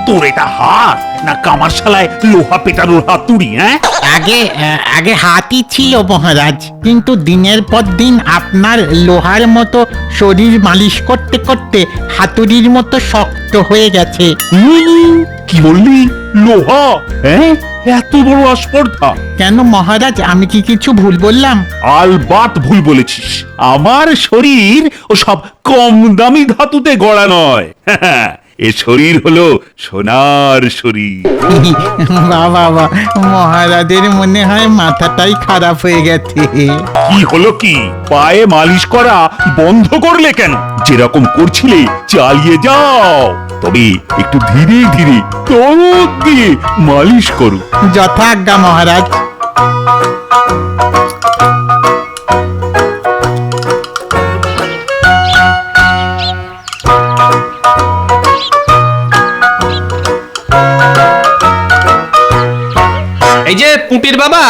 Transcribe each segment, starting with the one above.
তোর এটা হাত না কামারশালায় লোহা পেটানোর হাতুড়ি? হ্যাঁ, আগে আগে হাতই ছিল মহারাজ, কিন্তু দিনের পর দিন আপনার লোহার মতো শরীর মালিশ করতে করতে হাতুড়ির মতো শক্ত হয়ে গেছে। কি বললি? লোহা? হ্যাঁ, এত বড় আস্পর্ধা? কেন মহারাজ, আমি কি কিছু ভুল বললাম? আলবাত ভুল বলেছিস। আমার শরীর ও সব কম দামি ধাতুতে গড়া নয়। এ শরীর হলো সোনার শরীর। বাবা, মহারাজের মনে হয় মাথাটাই খারাপ হয়ে গেছে। কি হলো কি? পায়ে মালিশ করা বন্ধ করলে কেন? যেরকম করছিলে চালিয়ে যাও, তবে একটু ধীরে ধীরে দরদ দিয়ে মালিশ করো। যথাজ্ঞা মহারাজ। এই যে পুটির বাবা,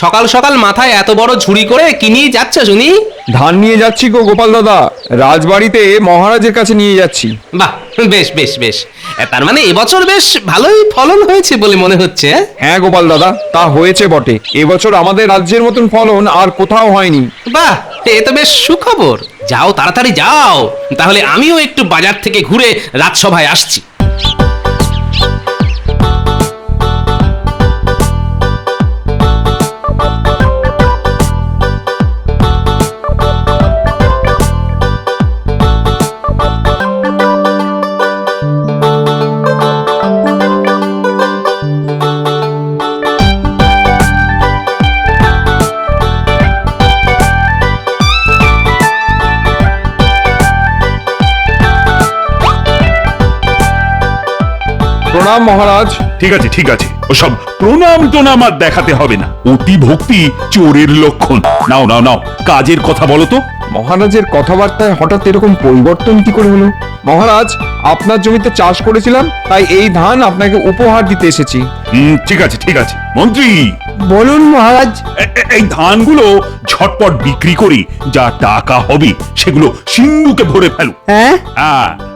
সকাল সকাল মাথায় এত বড় ঝুড়ি করে কি নিয়ে যাচ্ছ শুনি? ধান নিয়ে যাচ্ছি গো গোপাল দাদা, রাজবাড়িতে মহারাজের কাছে নিয়ে যাচ্ছি। বাহ, বেশ বেশ বেশ। তার মানে এবছর বেশ ভালোই ফলন হয়েছে বলে মনে হচ্ছে। হ্যাঁ গোপাল দাদা, তা হয়েছে বটে। এবছর আমাদের রাজ্যের মতন ফলন আর কোথাও হয়নি। বাহ, এ তো বেশ সুখবর। যাও, তাড়াতাড়ি যাও, তাহলে আমিও একটু বাজার থেকে ঘুরে রাজসভায় আসছি। প্রণাম মহারাজ। ঠিক আছে ঠিক আছে, ওসব প্রণাম টোনাম আর দেখাতে হবে না। অতি ভক্তি চোরের লক্ষণ। নাও নাও নাও, কাজের কথা বলো তো। মহারাজের কথাবার্তায় হঠাৎ এরকম পরিবর্তন কি করে হলো? মহারাজ, আপনার জমিতে চাষ করেছিলাম, তাই এই ধান আপনাকে উপহার দিতে এসেছি। ঠিক আছে ঠিক আছে। মন্ত্রী, বলুন মহারাজ। এই ধানগুলো ঝটপট বিক্রি করে যা টাকা হবে সেগুলো সিন্ধুকে ভরে ফেলো। হ্যাঁ,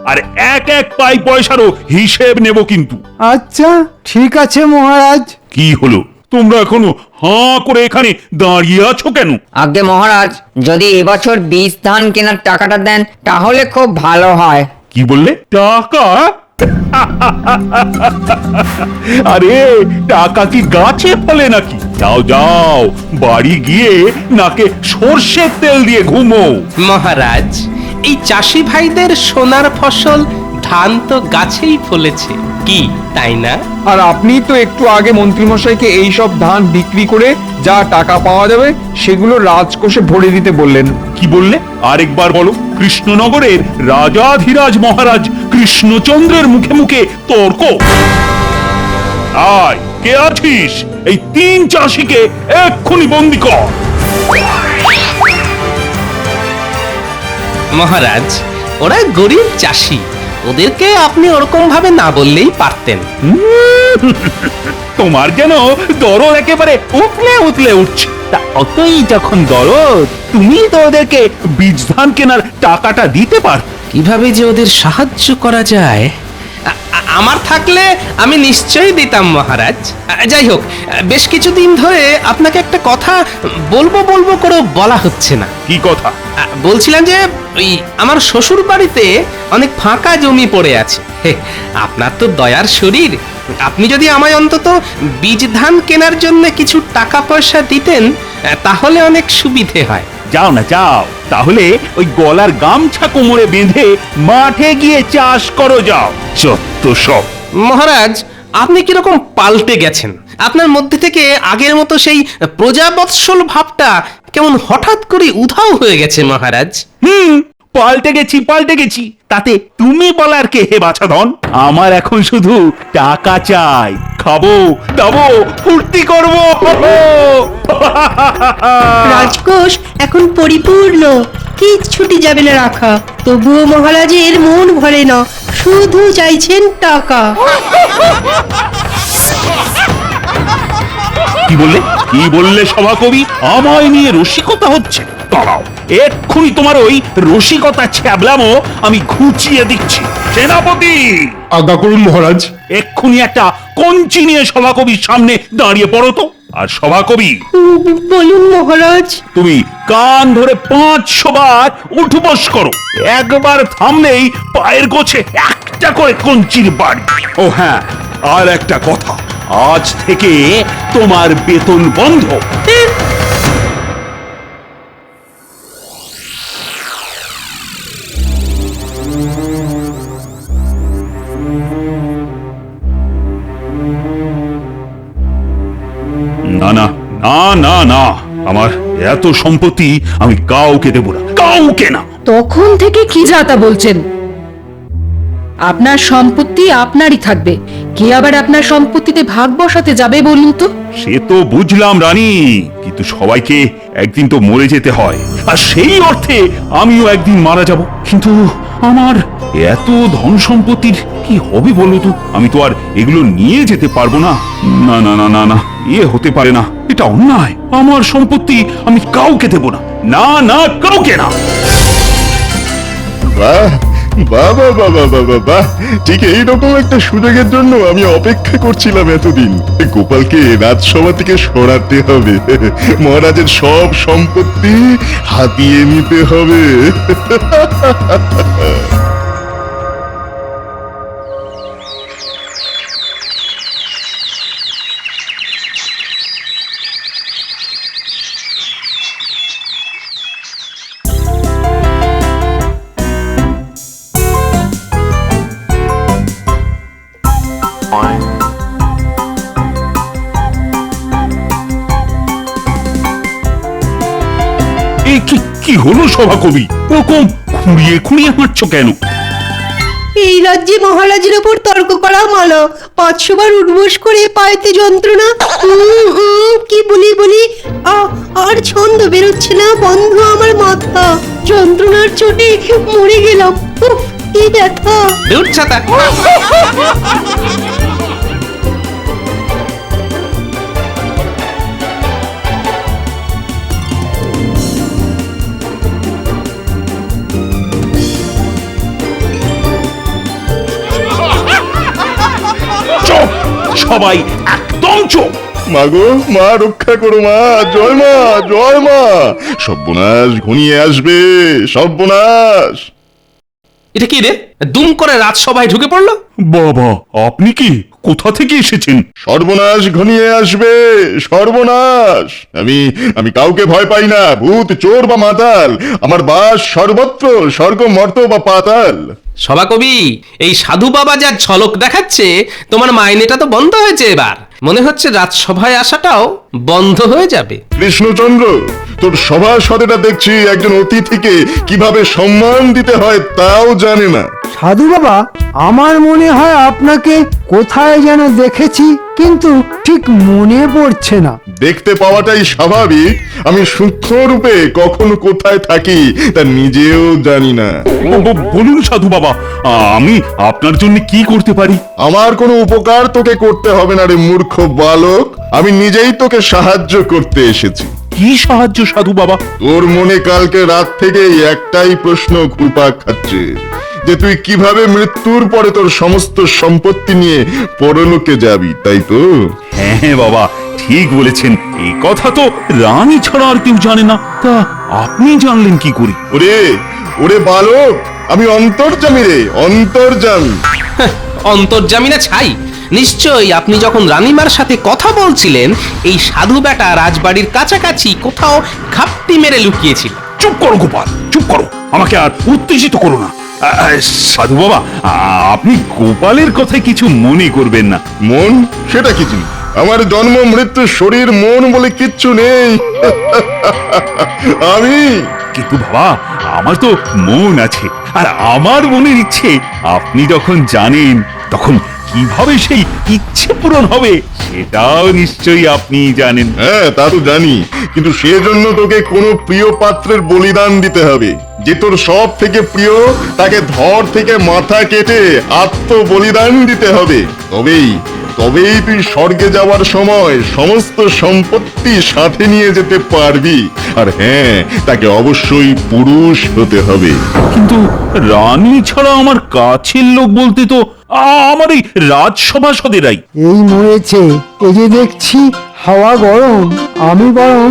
আর এক এক পাই পয়সারও হিসেব নেব কিন্তু। আচ্ছা ঠিক আছে মহারাজ। কি হলো, তোমরা এখনো হাঁ করে এখানে দাঁড়িয়ে আছো কেন? আজ্ঞে মহারাজ, যদি এবছর বীজ ধান কেনার টাকাটা দেন তাহলে খুব ভালো হয়। কি বললে? টাকা? আরে টাকা কি গাছে ফলে নাকি? যাও যাও, বাড়ি গিয়ে নাকে সর্ষের তেল দিয়ে ঘুমো। মহারাজ, এই চাষি ভাইদের সোনার ফসল ধান তো গাছেই ফলেছে, কি তাই না? আর আপনি তো একটু আগে মন্ত্রীমশাইকে এই সব ধান বিক্রি করে যা টাকা পাওয়া যাবে সেগুলো রাজকোষে ভরে দিতে বললেন। কি বললে? আরেকবার বলো। কৃষ্ণনগরের রাজাধিরাজ মহারাজ কৃষ্ণচন্দ্রের মুখে মুখে তর্ক? আয়, কে আছিস? এই তিন চাষিকে এক্ষুনি বন্দি কর। মহারাজ, ওরা গরিব চাষি, ওদেরকে আপনি ওরকম ভাবে না বললেই পারতেন। তোমার যেন দরদ একেবারে উতলে উতলে উঠছে। তা অতই যখন দরদ, তুমি তো ওদেরকে বীজ ধান কেনার টাকাটা দিতে পার। কিভাবে যে ওদের সাহায্য করা যায়, আমার থাকলে আমি নিশ্চয়ই দিতাম মহারাজ। যাই হোক, বেশ কিছুদিন ধরে আপনাকে একটা কথা বলবো বলবো করে বলা হচ্ছে না। কি কথা? বলছিলাম যে ওই আমার শ্বশুর বাড়িতে অনেক ফাঁকা জমি পড়ে আছে। আপনার তো দয়ার শরীর, আপনি যদি আমায় অন্তত বীজ ধান কেনার জন্য কিছু টাকা পয়সা দিতেন তাহলে অনেক সুবিধে হয়। যাও না যাও, তাহলে ওই গলার গামছা কোমরে বেঁধে মাঠে গিয়ে চাষ করো। যাও, যত সব। মহারাজ, আপনি কিরকম পাল্টে গেছেন। আপনার মধ্যে থেকে আগের মতো সেই প্রজাবৎসল ভাবটা কেমন হঠাৎ করে উধাও হয়ে গেছে মহারাজ। পাল্টে গেছি পাল্টে গেছি, তাতে তুমি বলার কে হে বাছাধন? আমার এখন শুধু টাকা চাই, খাবো দাবো ফুর্তি করবো। রাজকোষ এখন পরিপূর্ণ, কিচ্ছুটি যাবে না রাখা। তবুও মহারাজের মন ভরে না, শুধু চাইছেন টাকা। কি বললে? কি বললে সভাকবি? আমায় নিয়ে রসিকতা হচ্ছে? দাঁড়াও, এক্ষুনি তোমার ওই রসিকতা ছ্যাবলামো আমি ঘুচিয়ে দিচ্ছি। সেনাপতি, আজ্ঞা করুন মহারাজ। এক্ষুনি একটা কঞ্চি নিয়ে সভাকবির সামনে দাঁড়িয়ে পড়ো তো। আর সভাকবি, বলুন মহারাজ। তুমি কান ধরে 500 বার উঠবস করো। একবার থামলেই পায়ের গোছে একটা করে কঞ্চির বাড়ি। ও হ্যাঁ, আর একটা কথা, আজ থেকে তোমার বেতন বন্ধ। না না না না না, আমার এত সম্পত্তি আমি কাউকে দেব না, কাউকে না। তখন থেকে কি যাতা বলছেন? আপনার সম্পত্তি আপনারই থাকবে। কে আবার আপনার সম্পত্তিতে ভাগ বসাতে যাবে বলুন তো? সে তো বুঝলাম রানী, কিন্তু সবাইকে একদিন তো মরে যেতে হয়, আর সেই অর্থে আমিও একদিন মারা যাব। কিন্তু আমার এত ধন সম্পত্তির কি হবে বলো তো? আমি তো আর এগুলো নিয়ে যেতে পারবো না। না না না না না, এ হতে পারে না, এটা অন্যায়। আমার সম্পত্তি আমি কাউকে দেব না, না না, কাউকে না। বাহ বাহ বাহ বাহ বাহ বাহ বাহ বাহ, ঠিক এইরকম একটা সুযোগের জন্য আমি অপেক্ষা করছিলাম এতদিন। গোপালকে রাজসভা থেকে সরাতে হবে, মহারাজের সব সম্পত্তি হাতিয়ে নিতে হবে। এ কি হলো সভাকবি? ওরকম খুঁড়িয়ে খুঁড়িয়ে হাঁটছো কেন? এই রাজ্যে মহারাজের ওপর তর্ক করা মানা। 500 বার উঠবোস করে পায়েতে যন্ত্রণা। কি বলি বলি, আর ছন্দ বেরোচ্ছে না, বন্ধ আমার মাথা। যন্ত্রণার চোটে মরে গেলাম। উফ, কি ব্যথা। দূর ছাতা। চুপ, সবাই একদম চুপ। মাগো, মা রক্ষা করো, মা জয় মা, জয় মা। সর্বনাশ ঘনিয়ে আসবে, সর্বনাশ। এটা কি রে? দুম করে রাজসভায় ঢুকে পড়লো। বাবা, আপনি কি কোথা থেকে এসেছেন? সর্বনাশ ঘনিয়ে আসবে, সর্বনাশ। আমি কাউকে ভয় পাই না, ভূত, চোর বা মাতাল। আমার বাস সর্বত্র, স্বর্গ, মর্ত বা পাতাল। সভাকবি, এই সাধু বাবা যা ঝলক দেখাচ্ছে, তোমার মাইনেটা তো বন্ধ হয়েছে এবার। মনে হচ্ছে রাজসভায় আসাটাও বন্ধ হয়ে যাবে। কৃষ্ণচন্দ্র, তোর সভাসদেরা দেখছি একজন অতিথিকে কিভাবে সম্মান দিতে হয় তাও জানে না। সাধু বাবা, আমার মনে হয় আপনাকে কোথায় যেন দেখেছি, কিন্তু ঠিক মনে পড়ছে না। দেখতে পাওয়াটাই স্বাভাবিক। আমি সূক্ষ্ম রূপে কখন কোথায় থাকি তা নিজেও জানি না। বলুন সাধু বাবা, আমি আপনার জন্য কি করতে পারি? আমার কোনো উপকার তোকে করতে হবে না রে মূর্খ বালক। আমি নিজেই তোকে সাহায্য করতে এসেছি। কি সাহায্য সাধু বাবা? তোর মনে কালকে রাত থেকে একটাই প্রশ্ন ঘুরপাক খাচ্ছে, যে তুই কিভাবে মৃত্যুর পরে তোর সমস্ত সম্পত্তি নিয়ে পরলোকে যাবি, তাই তো? হ্যাঁ বাবা, ঠিক বলেছেন। এই কথা তো রানী ছাড়া আর কেউ জানে না। তা আপনি জানলেন কি করে? ওরে ওরে বালক, আমি অন্তর্যামী রে, অন্তর্যামী। অন্তর্জামিনা ছাই। নিশ্চয়ই আপনি যখন রানীমার সাথে কথা বলছিলেন, এই সাধু বেটা রাজবাড়ির কাছাকাছি কোথাও ঘাপটি মেরে লুকিয়েছিল। চুপ করো গোপাল, চুপ করো, আমাকে আর উত্তেজিত করো না। সাধু বাবা, আপনি গোপালের কথায় কিছু মনে করবেন না। মন, সেটা কি জিনিস? আমার জন্ম, মৃত্যু, শরীর, মন বলে কিচ্ছু নেই। আমি কিন্তু বাবা, আমার তো মন আছে, আর আমার মনের ইচ্ছে আপনি যখন জানেন, তখন কিভাবে সেই ইচ্ছে পূরণ হবে সেটাও নিশ্চয়ই আপনি জানেন। হ্যাঁ, তা তো জানি, কিন্তু সেজন্য তোকে কোনো প্রিয় পাত্রের বলিদান দিতে হবে। যে তোর সব থেকে প্রিয়, তাকে ধর থেকে মাথা কেটে আত্ম বলিদান দিতে হবে। তবেই তবেই তুই স্বর্গে যাওয়ার সময় সমস্ত সম্পত্তি সাথে নিয়ে যেতে পারবি। আর হ্যাঁ, তাকে অবশ্যই পুরুষ হতে হবে। কিন্তু রানী ছাড়া আমার কাছের লোক বলতে তো আমার এই রাজসভাসদেরাই। এই মরেছে, এই যে দেখছি হাওয়া গরম, আমি বরং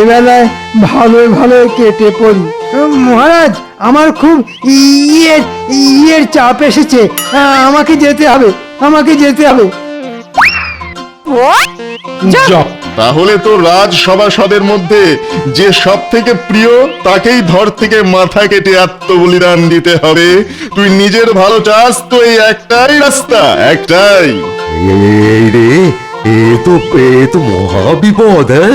এবেলায় ভালোই ভালোই কেটে পড়ি। মহারাজ, আমার খুব ইয়ের চাপ এসেছে, আমাকে যেতে হবে, আমাকে যেতে হবে। তাহলে তো রাজসভাসদের মধ্যে যে সব থেকে প্রিয় তাকেই ধর থেকে মাথা কেটে আত্মবলিদান দিতে হবে। তুই নিজের ভালো চাস তো এই একটাই রাস্তা, একটাই। এই রে, এ তো মহা বিপদ। হ্যাঁ,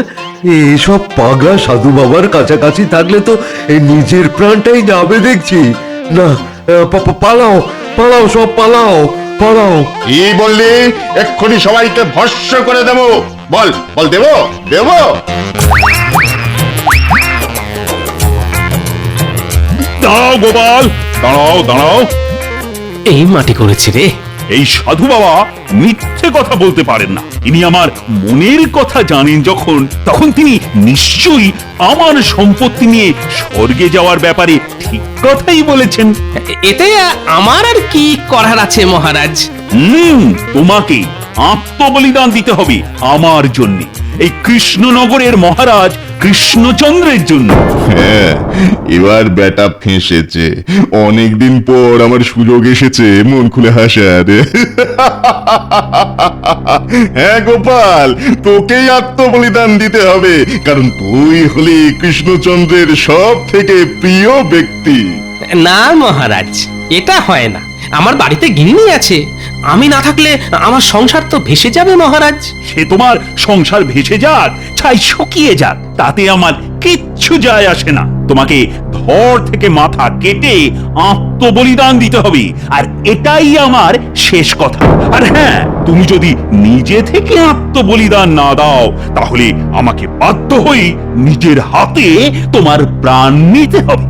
এইসব পাগলা সাধু বাবার কাছাকাছি থাকলে তো এই নিজের প্রাণটাই যাবে দেখছি। না, পালাও পালাও, সব পালাও পালাও। কি বললি? এক্ষুনি সবাইকে ভস্ম করে দেবো। বল বল, দেবো দেবো। দাঁড়াও গোপাল, দাঁড়াও দাঁড়াও। এই মাটি করেছি রে। এই সাধু বাবা মিথ্যে কথা বলতে পারেন না। তিনি আমার মনের কথা জানেন যখন, তখন তিনি নিশ্চয়ই আমার সম্পত্তি নিয়ে স্বর্গে যাওয়ার ব্যাপারে ঠিক কথাই বলেছেন। এতে আমার আর কি করার আছে মহারাজ? তোমাকে আত্মবলিদান দিতে হবে আমার জন্য, এই কৃষ্ণনগরের মহারাজ কৃষ্ণচন্দ্রের জন্য। হ্যাঁ, এবার বেটা ফেঁসেছে। অনেকদিন পর আমার সুযোগ এসেছে মন খুলে হাসার। হ্যাঁ গোপাল, তোকেই আত্মবলিদান দিতে হবে, কারণ তুই হলি কৃষ্ণচন্দ্রের সব থেকে প্রিয় ব্যক্তি। না মহারাজ, এটা হয় না। আমার বাড়িতে গিন্নি আছে, আমি না থাকলে আমার সংসার তো ভেসে যাবে মহারাজ। সে তোমার সংসার ভেসে যাক, ছাই শুকিয়ে যাক, তাতে আমার কিচ্ছু যায় আসে না। তোমাকে ধর থেকে মাথা কেটে আত্মবলিদান দিতে হবে, আর এটাই আমার শেষ কথা। আর হ্যাঁ, তুমি যদি নিজে থেকে আত্মবলিদান না দাও, তাহলে আমাকে বাধ্য হয়ে নিজের হাতে তোমার প্রাণ নিতে হবে।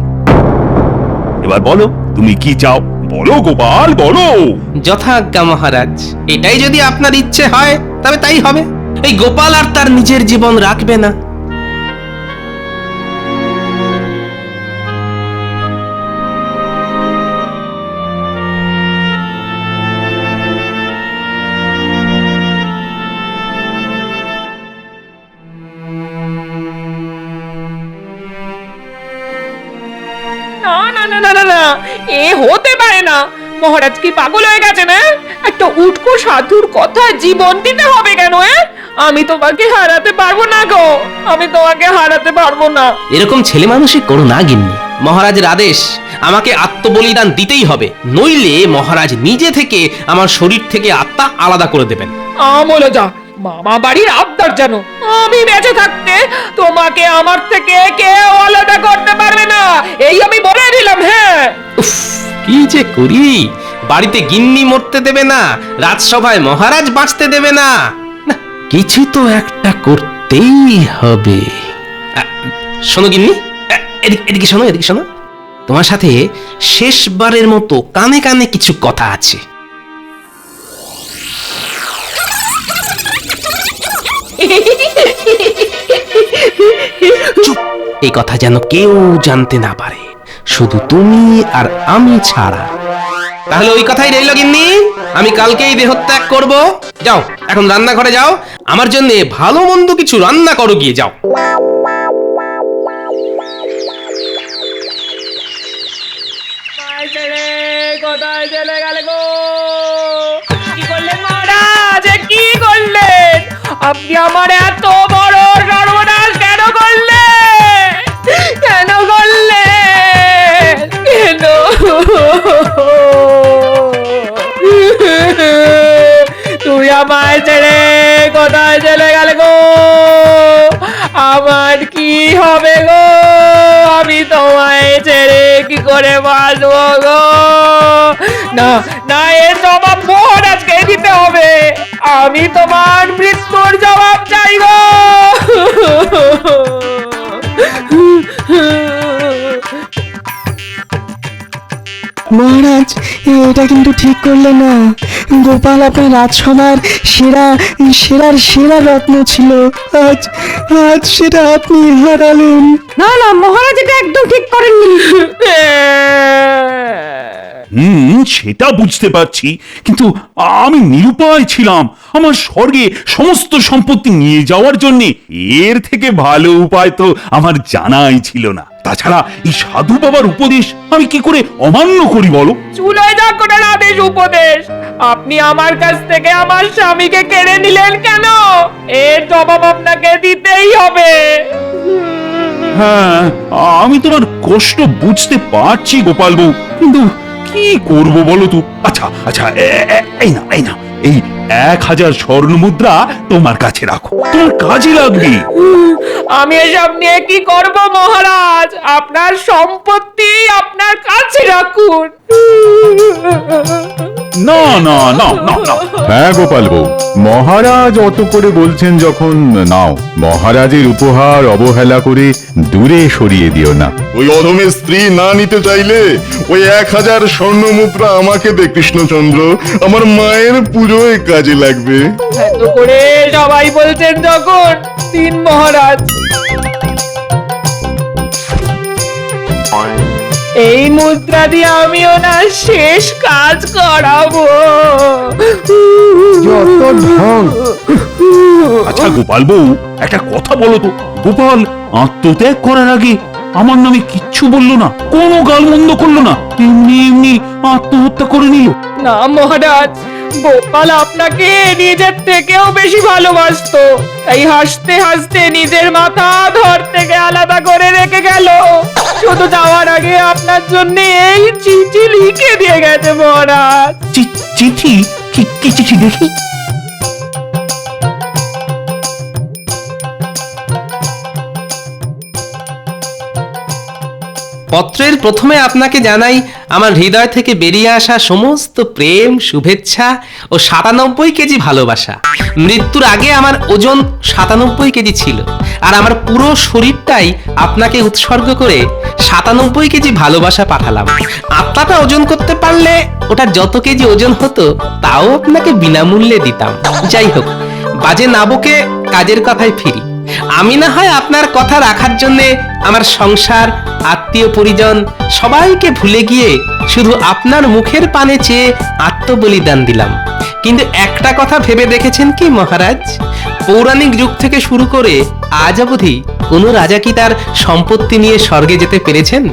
এবার বলো, তুমি কি চাও? বলো গোপাল, বলো। যথাজ্ঞা মহারাজ, এটাই যদি আপনার ইচ্ছে হয় তবে তাই হবে। এই গোপাল আর তার নিজের জীবন রাখবে না। না না না না না না, এ হতে পারে না। মহারাজ কি পাগল হয়ে গেছে না? একটা উটকো সাধুর কথা জীবন দিতে হবে কেন? আমি তোমাকে হারাতে পারবো না গো, আমি তোমাকে হারাতে পারবো না। এরকম ছেলে মানুষই করো না গিন্নি। মহারাজের আদেশ, আমাকে আত্মবলিদান দিতেই হবে, নইলে মহারাজ নিজে থেকে আমার শরীর থেকে আত্মা আলাদা করে দেবেন। আমলো যা, মামা বাড়ির আবদার জানো। আমি বেঁচে থাকতে তোমাকে আমার থেকে কেউ আলাদা করতে পারবে না, এই আমি বলে দিলাম। হ্যাঁ, উফ, কি যে করি। বাড়িতে গিন্নি মরতে দেবে না, রাজসভায় মহারাজ বাঁচতে দেবে না। না, কিছু তো একটা করতেই হবে। শোনো গিন্নি, এদিকে শোনো, এদিকে শোনো। তোমার সাথে শেষবারের মতো কানে কানে কিছু কথা আছে। চুপ, এই কথা যেন কেউ জানতে না পারে, শুধু তুমি আর আমি ছাড়া। তাহলে ওই কথাই রইল গিন্নি, আমি কালকেই দেহত্যাগ করব। যাও, এখন রান্নাঘরে যাও, আমার জন্য ভালো মন্দ কিছু রান্না করো, গিয়ে যাও। কোথায় চলে গেলে গো? কি করলেন মহারাজ, কি করলেন আপনি? আমার এত বড় সর্বনাশ কেন করলেন? কেন করলেন? কেন? তুই আমায় ছেড়ে কোথায় চলে গেলে গো? আমার কি হবে গো? আমি তোমায় ছেড়ে কি করে বাঁচবো গো? না না, এর জবাব মহারাজকে দিতে হবে। আমি তোমার মৃত্যুর জবাব চাই গো। মহারাজ, এটা কিন্তু ঠিক করলে না। গোপাল আপনার রাজসভার সেরা রত্ন ছিল। আজ আজ সেটা আপনি হারালেন। না না মহারাজ এটা একদম ঠিক করেননি। সেটা বুঝতে পারছি, কিন্তু আমি নিরুপায় ছিলাম। আমার স্বর্গে সমস্ত সম্পত্তি নিয়ে যাওয়ার জন্য এর থেকে ভালো উপায় তো আমার জানাই ছিল না। তাছাড়া এই সাধু বাবার উপদেশ আমি কি করে অমান্য করি বলো? চুলোয় যা করার আদেশ উপদেশ, আপনি আমার কাছ থেকে আমার স্বামীকে কেড়ে নিলেন কেন? এর জবাব আপনাকে দিতেই হবে। হ্যাঁ, আমি তোমার কষ্ট বুঝতে পারছি গোপাল বউ, কিন্তু কি করব বলো তো? আচ্ছা আচ্ছা, এই না এই 1000 স্বর্ণ মুদ্রা তোমার কাছে রাখো, তোমার কাজে লাগবে। আমি এসব নিয়ে কি করব মহারাজ? আপনার সম্পত্তি আপনার কাছে রাখুন। না না না না না, হ্যাঁ গোপাল বউ, মহারাজ অত করে বলছেন যখন, নাও। মহারাজের উপহার অবহেলা করে দূরে সরিয়ে দিও না। ওই অধমের স্ত্রী না নিতে চাইলে ওই 1000 স্বর্ণ মুদ্রা আমাকে দে কৃষ্ণচন্দ্র, আমার মায়ের পুজোয় কাজে লাগবে। এত করে সবাই বলছেন যখন, দিন মহারাজ। এই মুদ্রা দিয়ে আমি ওনার শেষ কাজ করাবো। যত ঢং। আচ্ছা গোপাল বউ, একটা কথা বলো তো, গোপাল আত্মত্যাগ করার আগে আমার নামে কিচ্ছু বললো না, কোনো গালমন্দ করলো না, এমনি এমনি আত্মহত্যা করে নিল? না মহারাজ, গোপাল আপনাকে নিজের থেকেও বেশি ভালোবাসতো, তাই হাসতে হাসতে নিজের মাথা ধর থেকে আলাদা করে রেখে গেল। শুধু যাওয়ার আগে আপনার জন্য এই চিঠি লিখে দিয়ে গেছে মহারাজ। চিঠি? কি চিঠি দেখি? পত্রের প্রথমে আপনাকে জানাই আমার হৃদয় থেকে বেরিয়ে আসা সমস্ত প্রেম, শুভেচ্ছা ও 97 কেজি ভালোবাসা। মৃত্যুর আগে আমার ওজন 97 কেজি ছিল, আর আমার পুরো শরীরটাই আপনাকে উৎসর্গ করে 97 কেজি ভালোবাসা পাঠালাম। আত্মাটা ওজন করতে পারলে ওটা যত কেজি ওজন হতো তাও আপনাকে বিনামূল্যে দিতাম। যাই হোক, বাজে না বকে কাজের কথায় ফিরি। আমি না হয় আপনার কথা রাখার জন্য আমার সংসার, আত্মীয় পরিজন সবাইকে ভুলে গিয়ে শুধু আপনার মুখের পানে চেয়ে আত্মবলিদান দিলাম। কিন্তু একটা কথা ভেবে দেখেছেন কি মহারাজ? পৌরাণিক যুগ থেকে শুরু করে আজ অবধি কোনো রাজা কি তার সম্পত্তি নিয়ে স্বর্গে যেতে পেরেছেন?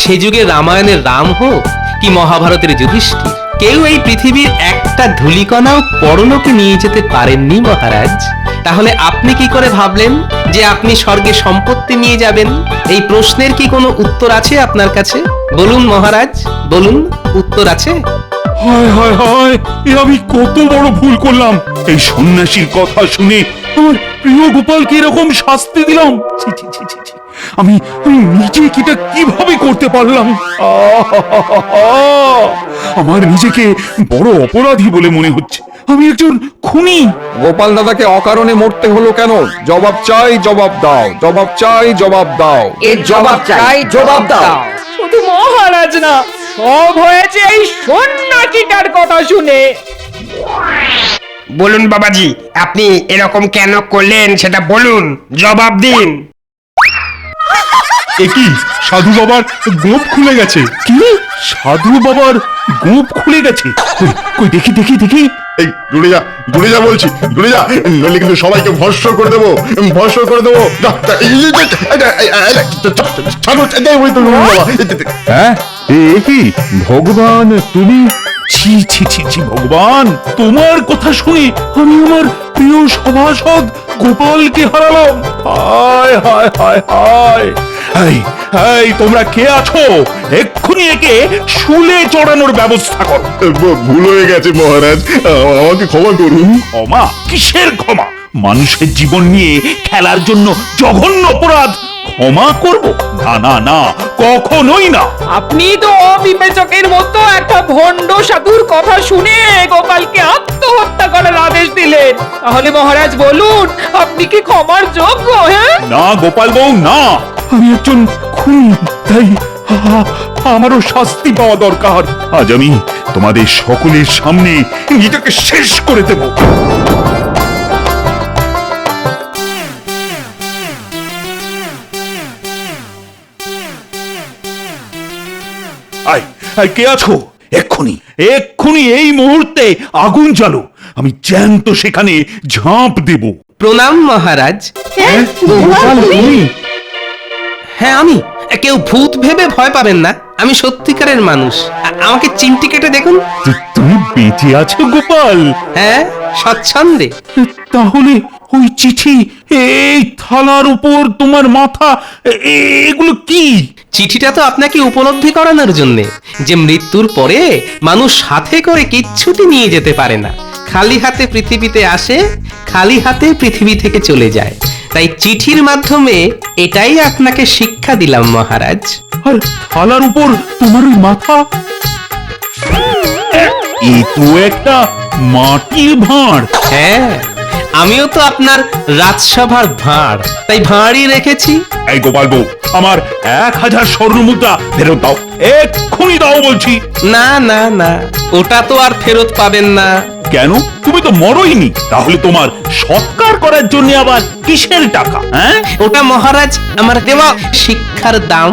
সে যুগে রামায়ণের রাম হোক কি মহাভারতের যুধিষ্ঠির, কেউ এই পৃথিবীর একটা ধূলিকণাও পরলোকে নিয়ে যেতে পারেননি মহারাজ। তাহলে আপনি কি করে ভাবলেন যে আপনি স্বর্গে সম্পত্তি নিয়ে যাবেন? এই প্রশ্নের কি কোনো উত্তর আছে আপনার কাছে? বলুন মহারাজ, বলুন, উত্তর আছে? হায় হায় হায়, এ আমি কত বড় ভুল করলাম! এই সন্ন্যাসীর কথা শুনে আমার প্রিয় গোপালকে এরকম শাস্তি দিলাম। ছি ছি ছি ছি ছি, আমি নিজে কিটা কিভাবে করতে পারলাম? আমার নিজেকে বড় অপরাধী বলে মনে হচ্ছে। আমি একজন খুনি। গোপাল দাদাকে অকারণে মরতে হলো কেন? জবাব চাই, জবাব দাও। জবাব চাই, জবাব দাও। এর জবাব চাই, জবাব দাও। শুধু মহারাজ না, সব হয়েছে এই সন্ন্যাসীটার কথা শুনে। বলুন বাবাজি, আপনি এরকম কেন করলেন সেটা বলুন, জবাব দিন। কি সাধু বাবার গোপ খুলে গেছে? কি সাধু বাবার গোপ খুলে গেছে? কই দেখি দেখি দেখি। এই দূরে যা বলছি, দূরে যা, নইলে কিন্তু সবাইকে ভস্ম করে দেবো, ভস্ম করে দেবো। হ্যাঁ, এ কি ভগবান, তুমি? ছি ছি ছি ছি, ভগবান, তোমার কথা শুনে আমি আমার প্রিয় সভাসদ গোপালকে হারালাম। হায় হায় হায় হায়। এই তোমরা কে আছো? এক্ষুনি একে শুলে চড়ানোর ব্যবস্থা করো। ভুল হয়ে গেছে মহারাজ, আমাকে ক্ষমা করুন। ক্ষমা? কিসের ক্ষমা? মানুষের জীবন নিয়ে খেলার জন্য জঘন্য অপরাধ ক্ষমা করব? না না না, কখনোই না। আপনি তো অবিবেচকের মতো একটা ভণ্ড সাধুর কথা শুনে গোপালকে আত্মহত্যা করার আদেশ দিলেন। তাহলে মহারাজ বলুন, আপনি কি ক্ষমার যোগ্য? হ্যাঁ না গোপাল বউ, না, আমি একজন খুনি, তাই আমারও শাস্তি পাওয়া দরকার। আজ আমি তোমাদের সকলের সামনে নিজেকে শেষ করে দেব। আয় আয়, কে আছো? এক্ষুনি এক্ষুনি এই মুহূর্তে আগুন জ্বালো, আমি জ্যান্ত সেখানে ঝাঁপ দেব। প্রণাম মহারাজ। হ্যাঁ, গোপাল তুমি? হ্যাঁ আমি। কেউ ভূত ভেবে ভয় পাবেন না, আমি সত্যিকারের মানুষ। আমাকে চিমটি কেটে দেখুন। তুমি বেঁচে আছো গোপাল? হ্যাঁ, স্বচ্ছন্দে। তাহলে ওই চিঠি, এই থালার উপর তোমার মাথা, এগুলো কি? চিঠিটা তো আপনাকে উপলব্ধি করানোর জন্যে যে মৃত্যুর পরে মানুষ সাথে করে কিচ্ছুটি নিয়ে যেতে পারে না, খালি হাতে পৃথিবীতে আসে, খালি হাতে পৃথিবী থেকে চলে যায়। তাই চিঠির মাধ্যমে এটাই আপনাকে শিক্ষা দিলাম মহারাজ। আর থালার উপর তোমার ওই মাথা, এ তো একটা মাটির ভাঁড়। হ্যাঁ, আমিও তো আপনার রাজসভার ভাঁড়, তাই ভাঁড়ই রেখেছি। এই গোপাল বউ, আমার 1000 স্বর্ণমুদ্রা ফেরত দাও, এক্ষুনি দাও বলছি। না না না, ওটা তো আর ফেরত পাবেন না। কেন? তুমি তো মরোইনি, তাহলে তোমার সৎকার করার জন্য আবার কিসের টাকা? হ্যাঁ, ওটা মহারাজ আমার দেওয়া শিক্ষার দাম।